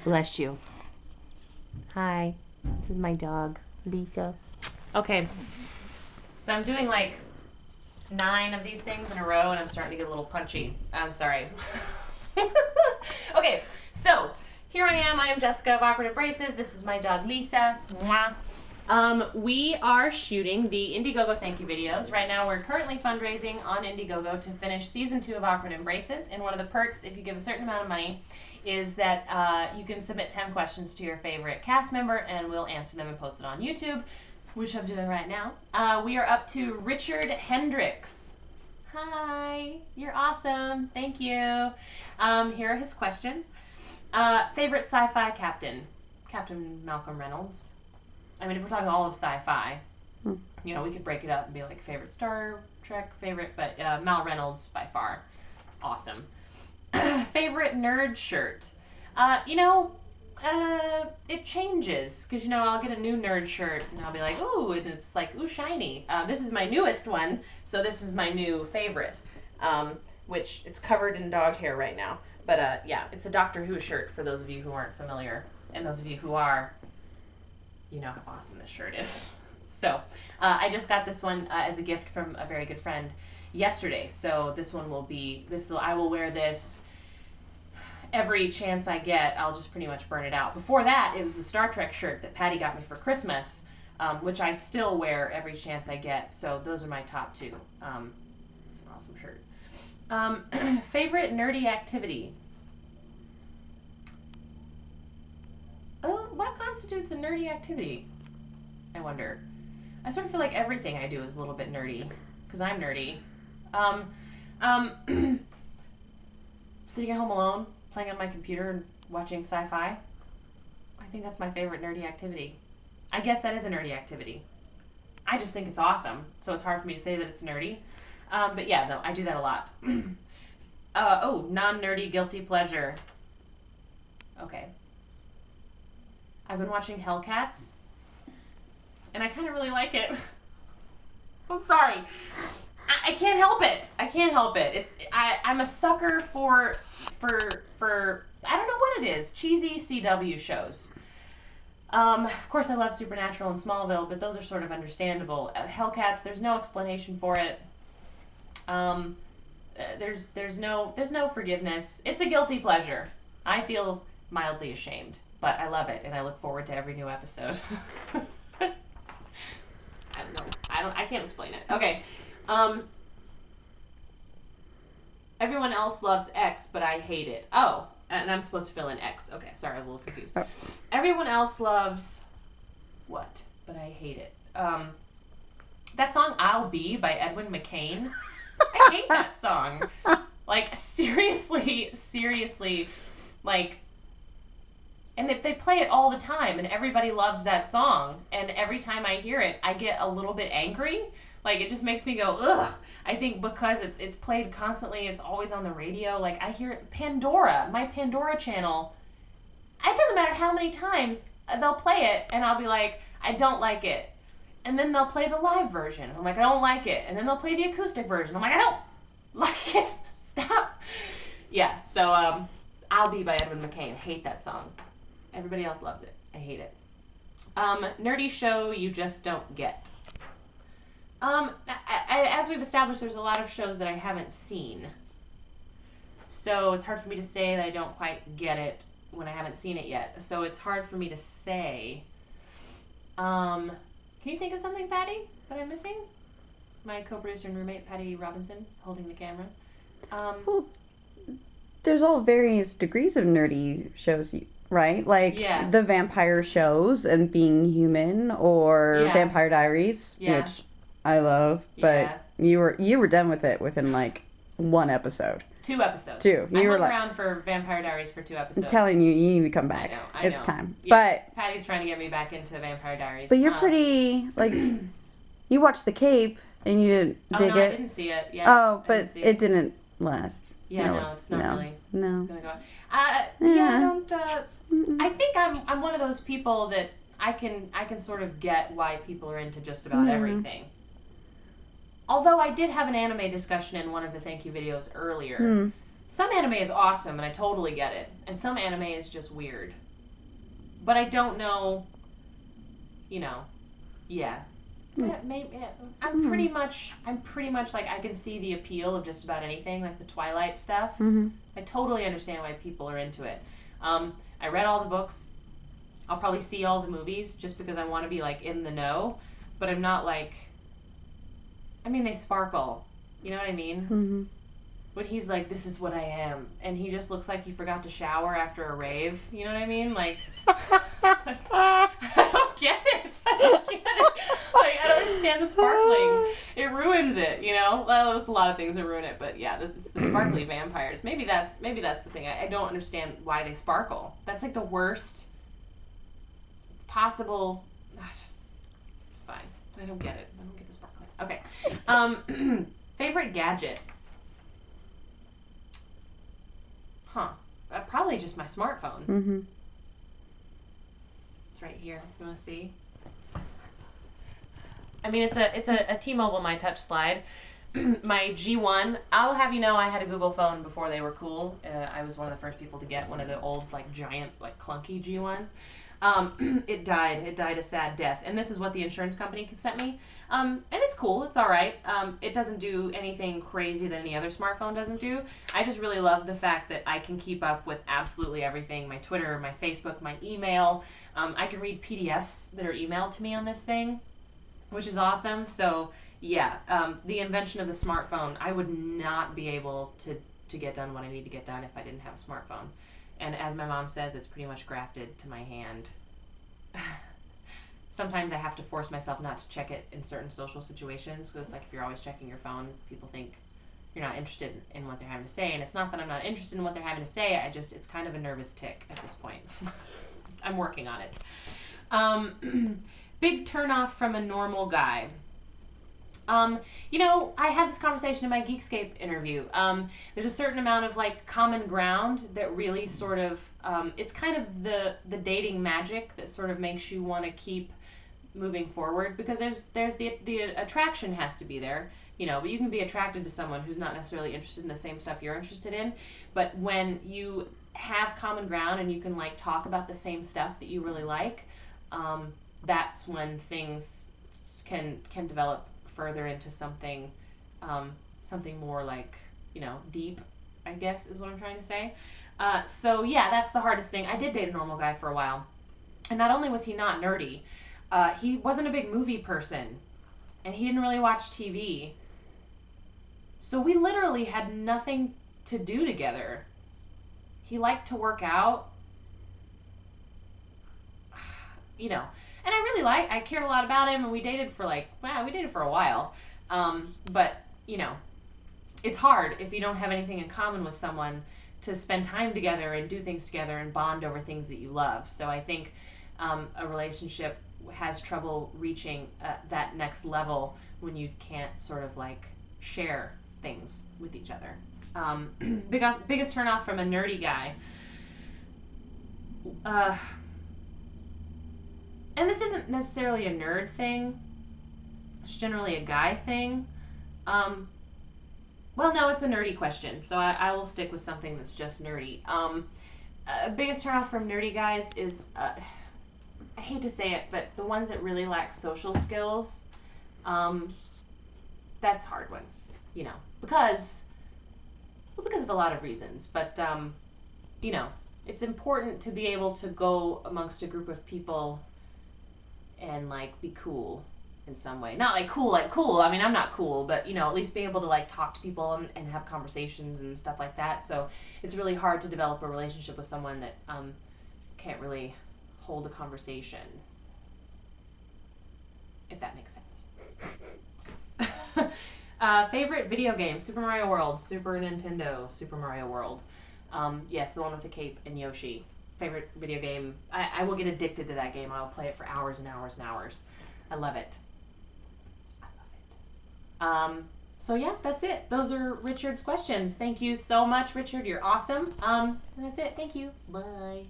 Bless you. Hi. This is my dog, Lisa. Okay. So I'm doing like 9 of these things in a row, and I'm starting to get a little punchy. I'm sorry. Okay, so here I am. I am Jessica of Awkward Embraces. This is my dog, Lisa. Mwah. We are shooting the Indiegogo thank you videos. Right now we're currently fundraising on Indiegogo to finish season 2 of Awkward Embraces. And one of the perks, if you give a certain amount of money, is that you can submit 10 questions to your favorite cast member and we'll answer them and post it on YouTube, which I'm doing right now. We are up to Richard Hendricks. Hi, you're awesome. Thank you. Here are his questions. Favorite sci-fi captain? Captain Malcolm Reynolds. I mean, if we're talking all of sci-fi, you know, we could break it up and be like favorite Star Trek, favorite, but Mal Reynolds by far. Awesome. Favorite nerd shirt? It changes because, you know, I'll get a new nerd shirt and I'll be like, ooh, and it's like, ooh, shiny. This is my newest one, so this is my new favorite, which it's covered in dog hair right now. But yeah, it's a Doctor Who shirt for those of you who aren't familiar, and those of you who are, you know how awesome this shirt is. So I just got this one as a gift from a very good friend yesterday. So this one will be, I will wear this every chance I get. I'll just pretty much burn it out. Before that, it was the Star Trek shirt that Patty got me for Christmas, which I still wear every chance I get. So those are my top 2. It's an awesome shirt. Favorite nerdy activity? What constitutes a nerdy activity? I wonder. I sort of feel like everything I do is a little bit nerdy, because I'm nerdy. Sitting at home alone, playing on my computer and watching sci-fi. I think that's my favorite nerdy activity. I guess that is a nerdy activity. I just think it's awesome, so it's hard for me to say that it's nerdy. But yeah, no, I do that a lot. Non-nerdy guilty pleasure. Okay. I've been watching Hellcats, and I kind of really like it. I'm sorry. I can't help it. I can't help it. I'm a sucker for I don't know what it is, cheesy CW shows. Of course, I love Supernatural and Smallville, but those are sort of understandable. Hellcats, there's no explanation for it. There's no forgiveness. It's a guilty pleasure. I feel mildly ashamed, but I love it, and I look forward to every new episode. I don't know. I can't explain it. Okay. Everyone else loves X, but I hate it. Oh, and I'm supposed to fill in X. Okay, sorry, I was a little confused. Oh. Everyone else loves what? But I hate it. That song "I'll Be" by Edwin McCain. I hate that song. Like, seriously, like, and they play it all the time, and everybody loves that song, and every time I hear it, I get a little bit angry. Like, it just makes me go, ugh. I think because it's played constantly, it's always on the radio. Like, I hear it, Pandora, my Pandora channel, it doesn't matter how many times they'll play it, and I'll be like, I don't like it. And then they'll play the live version. I'm like, I don't like it. And then they'll play the acoustic version. I'm like, I don't like it. Stop. Yeah, so I'll Be by Edwin McCain. Hate that song. Everybody else loves it. I hate it. Nerdy show you just don't get. As we've established, there's a lot of shows that I haven't seen. So it's hard for me to say that I don't quite get it when I haven't seen it yet. So it's hard for me to say. Can you think of something, Patty, that I'm missing? My co-producer and roommate, Patty Robinson, holding the camera. Well, there's all various degrees of nerdy shows, right? Like the vampire shows and Being Human, or Vampire Diaries, which I love. But you were done with it within like 1 episode. 2 episodes. 2. I hung around for Vampire Diaries for 2 episodes. I'm telling you, you need to come back. I know. It's time. Yeah, but Patty's trying to get me back into Vampire Diaries. But you're pretty, like, you watched The Cape and you didn't dig it. I didn't see it. Yeah. Oh, but it didn't last. Yeah, no, it's not really. No. Gonna go. I don't. I think I'm one of those people that I can sort of get why people are into just about everything. Although I did have an anime discussion in one of the thank you videos earlier. Some anime is awesome, and I totally get it. And some anime is just weird. But I don't know, yeah. Maybe I'm pretty much like I can see the appeal of just about anything, like the Twilight stuff. I totally understand why people are into it. I read all the books. I'll probably see all the movies just because I want to be like in the know, but I'm not like. I mean, they sparkle. You know what I mean? When he's like, "This is what I am," and he just looks like he forgot to shower after a rave. You know what I mean? Like, I don't get it. Like, I don't understand the sparkling. It ruins it. Well, there's a lot of things that ruin it, but yeah, it's the sparkly vampires. Maybe that's the thing. I don't understand why they sparkle. That's like the worst possible. It's fine. I don't get it. I don't get the sparkling. Okay. Favorite gadget. Probably just my smartphone. It's right here. You want to see? I mean, it's a T-Mobile My Touch slide. My G1. I'll have you know, I had a Google phone before they were cool. I was one of the first people to get one of the old, like, giant, like, clunky G1s. It died a sad death, and this is what the insurance company sent me. And it's cool. It's all right. It doesn't do anything crazy that any other smartphone doesn't do. I just really love the fact that I can keep up with absolutely everything. My Twitter, my Facebook, my email. I can read PDFs that are emailed to me on this thing, which is awesome. So, yeah, the invention of the smartphone, I would not be able to get done what I need to get done if I didn't have a smartphone. And as my mom says, it's pretty much grafted to my hand. Sometimes I have to force myself not to check it in certain social situations, because like if you're always checking your phone, people think you're not interested in what they're having to say. And it's not that I'm not interested in what they're having to say, it's kind of a nervous tick at this point. I'm working on it. Big turnoff from a normal guy. I had this conversation in my Geekscape interview. There's a certain amount of like common ground that really sort of, it's kind of the dating magic that sort of makes you want to keep moving forward, because there's the attraction has to be there, but you can be attracted to someone who's not necessarily interested in the same stuff you're interested in. But when you have common ground and you can like talk about the same stuff that you really like, that's when things can develop further into something more like, deep, I guess is what I'm trying to say. So yeah, that's the hardest thing. I did date a normal guy for a while, and not only was he not nerdy, he wasn't a big movie person, and he didn't really watch TV. So we literally had nothing to do together. He liked to work out, and I cared a lot about him, and we dated for a while. But, it's hard if you don't have anything in common with someone to spend time together and do things together and bond over things that you love. So I think a relationship has trouble reaching that next level when you can't sort of like share things with each other. Biggest turnoff from a nerdy guy. And this isn't necessarily a nerd thing. It's generally a guy thing. Well, no, it's a nerdy question, so I will stick with something that's just nerdy. Biggest turnoff from nerdy guys is, I hate to say it, but the ones that really lack social skills, that's a hard one, because of a lot of reasons. But, it's important to be able to go amongst a group of people and like be cool in some way. Not like cool. I mean, I'm not cool, but at least be able to like talk to people and have conversations and stuff like that. So it's really hard to develop a relationship with someone that can't really hold a conversation, if that makes sense. Favorite video game: Super Mario World, Super Nintendo, Super Mario World. Yes, the one with the cape and Yoshi. Favorite video game. I will get addicted to that game. I will play it for hours and hours and hours. I love it. So yeah, that's it. Those are Richard's questions. Thank you so much, Richard. You're awesome. And that's it. Thank you. Bye.